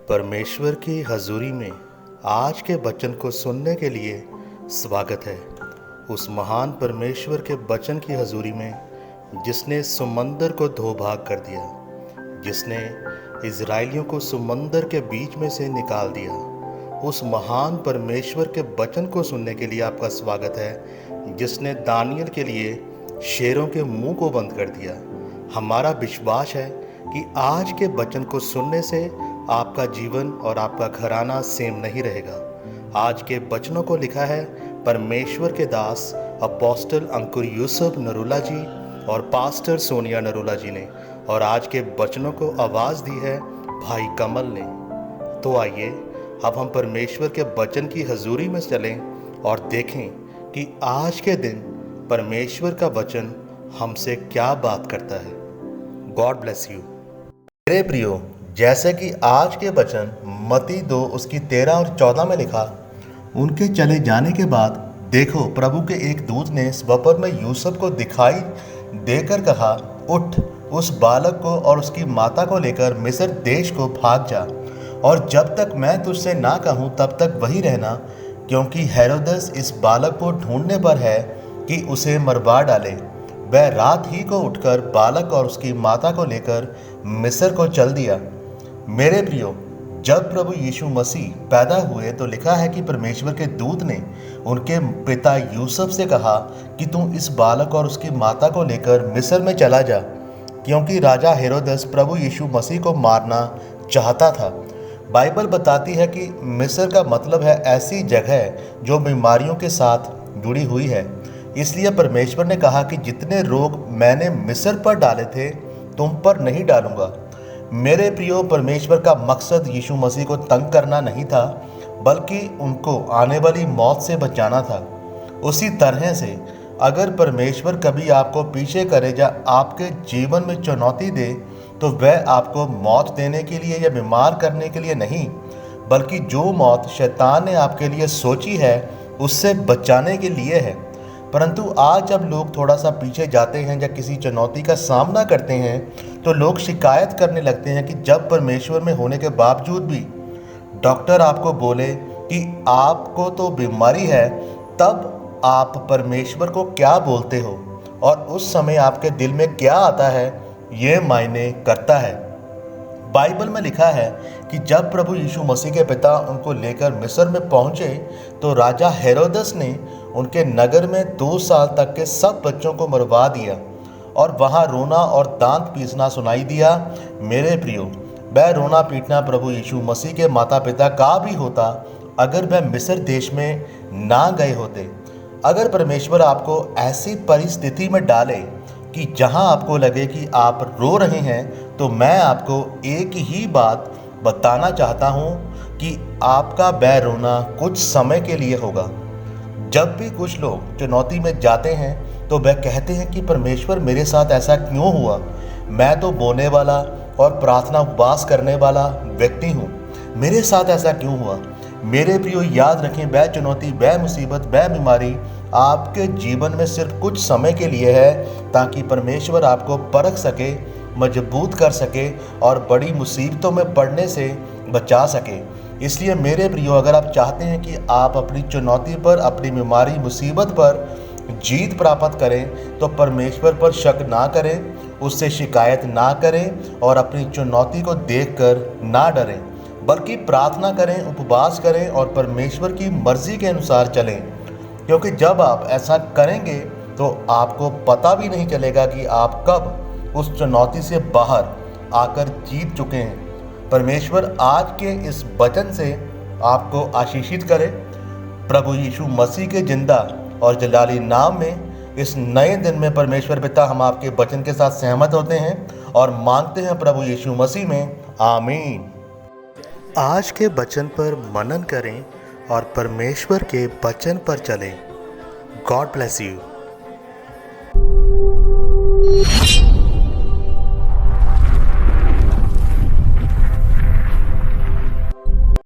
परमेश्वर की हजूरी में आज के वचन को सुनने के लिए स्वागत है। उस महान परमेश्वर के वचन की हजूरी में जिसने समंदर को धो भाग कर दिया, जिसने इजराइलियों को समंदर के बीच में से निकाल दिया, उस महान परमेश्वर के वचन को सुनने के लिए आपका स्वागत है, जिसने दानियल के लिए शेरों के मुंह को बंद कर दिया। हमारा विश्वास है कि आज के वचन को सुनने से आपका जीवन और आपका घराना सेम नहीं रहेगा। आज के वचनों को लिखा है परमेश्वर के दास अपोस्टल अंकुर यूसुफ नरूला जी और पास्टर सोनिया नरूला जी ने, और आज के वचनों को आवाज़ दी है भाई कमल ने। तो आइए अब हम परमेश्वर के वचन की हजूरी में चलें और देखें कि आज के दिन परमेश्वर का वचन हमसे क्या बात करता है। God bless you. मेरे प्रियो, जैसे कि आज के वचन मत्ती 2 उसकी 13 और 14 में लिखा, उनके चले जाने के बाद देखो प्रभु के एक दूत ने स्वप्न में यूसुफ को दिखाई देकर कहा, उठ, उस बालक को और उसकी माता को लेकर मिस्र देश को भाग जा, और जब तक मैं तुझसे ना कहूँ तब तक वहीं रहना, क्योंकि हेरोदेस इस बालक को ढूंढने पर है कि उसे मरवा डाले। वह रात ही को उठकर बालक और उसकी माता को लेकर मिस्र को चल दिया। मेरे प्रियो, जब प्रभु यीशु मसीह पैदा हुए तो लिखा है कि परमेश्वर के दूत ने उनके पिता यूसुफ से कहा कि तू इस बालक और उसकी माता को लेकर मिस्र में चला जा, क्योंकि राजा हेरोदेस प्रभु यीशु मसीह को मारना चाहता था। बाइबल बताती है कि मिस्र का मतलब है ऐसी जगह जो बीमारियों के साथ जुड़ी हुई है। इसलिए परमेश्वर ने कहा कि जितने रोग मैंने मिस्र पर डाले थे तुम पर नहीं डालूंगा। मेरे प्रियो, परमेश्वर का मकसद यीशु मसीह को तंग करना नहीं था, बल्कि उनको आने वाली मौत से बचाना था। उसी तरह से अगर परमेश्वर कभी आपको पीछे करे या आपके जीवन में चुनौती दे, तो वह आपको मौत देने के लिए या बीमार करने के लिए नहीं, बल्कि जो मौत शैतान ने आपके लिए सोची है उससे बचाने के लिए है। परंतु आज जब लोग थोड़ा सा पीछे जाते हैं या किसी चुनौती का सामना करते हैं तो लोग शिकायत करने लगते हैं कि जब परमेश्वर में होने के बावजूद भी डॉक्टर आपको बोले कि आपको तो बीमारी है, तब आप परमेश्वर को क्या बोलते हो और उस समय आपके दिल में क्या आता है, ये मायने करता है। बाइबल में लिखा है कि जब प्रभु यीशु मसीह के पिता उनको लेकर मिस्र में पहुंचे तो राजा हेरोदेस ने उनके नगर में 2 साल तक के सब बच्चों को मरवा दिया और वहां रोना और दांत पीसना सुनाई दिया। मेरे प्रियो, वह रोना पीटना प्रभु यीशु मसीह के माता पिता का भी होता अगर वह मिस्र देश में ना गए होते। अगर परमेश्वर आपको ऐसी परिस्थिति में डाले कि जहां आपको लगे कि आप रो रहे हैं, तो मैं आपको एक ही बात बताना चाहता हूं कि आपका वह रोना कुछ समय के लिए होगा। जब भी कुछ लोग चुनौती में जाते हैं तो वह कहते हैं कि परमेश्वर मेरे साथ ऐसा क्यों हुआ, मैं तो बोलने वाला और प्रार्थना उपवास करने वाला व्यक्ति हूँ, मेरे साथ ऐसा क्यों हुआ। मेरे प्रियो, याद रखें, वह चुनौती, वह मुसीबत, वह बीमारी आपके जीवन में सिर्फ कुछ समय के लिए है, ताकि परमेश्वर आपको परख सके, मजबूत कर सके और बड़ी मुसीबतों में पड़ने से बचा सके। इसलिए मेरे प्रियो, अगर आप चाहते हैं कि आप अपनी चुनौती पर, अपनी बीमारी, मुसीबत पर जीत प्राप्त करें, तो परमेश्वर पर शक ना करें, उससे शिकायत ना करें और अपनी चुनौती को देखकर ना डरें, बल्कि प्रार्थना करें, उपवास करें और परमेश्वर की मर्जी के अनुसार चलें। क्योंकि जब आप ऐसा करेंगे तो आपको पता भी नहीं चलेगा कि आप कब उस चुनौती से बाहर आकर जीत चुके हैं। परमेश्वर आज के इस वचन से आपको आशीषित करे। प्रभु यीशु मसीह के जिंदा और जलाली नाम में इस नए दिन में परमेश्वर पिता, हम आपके वचन के साथ सहमत होते हैं और मांगते हैं प्रभु यीशु मसीह में, आमीन। आज के वचन पर मनन करें और परमेश्वर के वचन पर चलें। God bless you.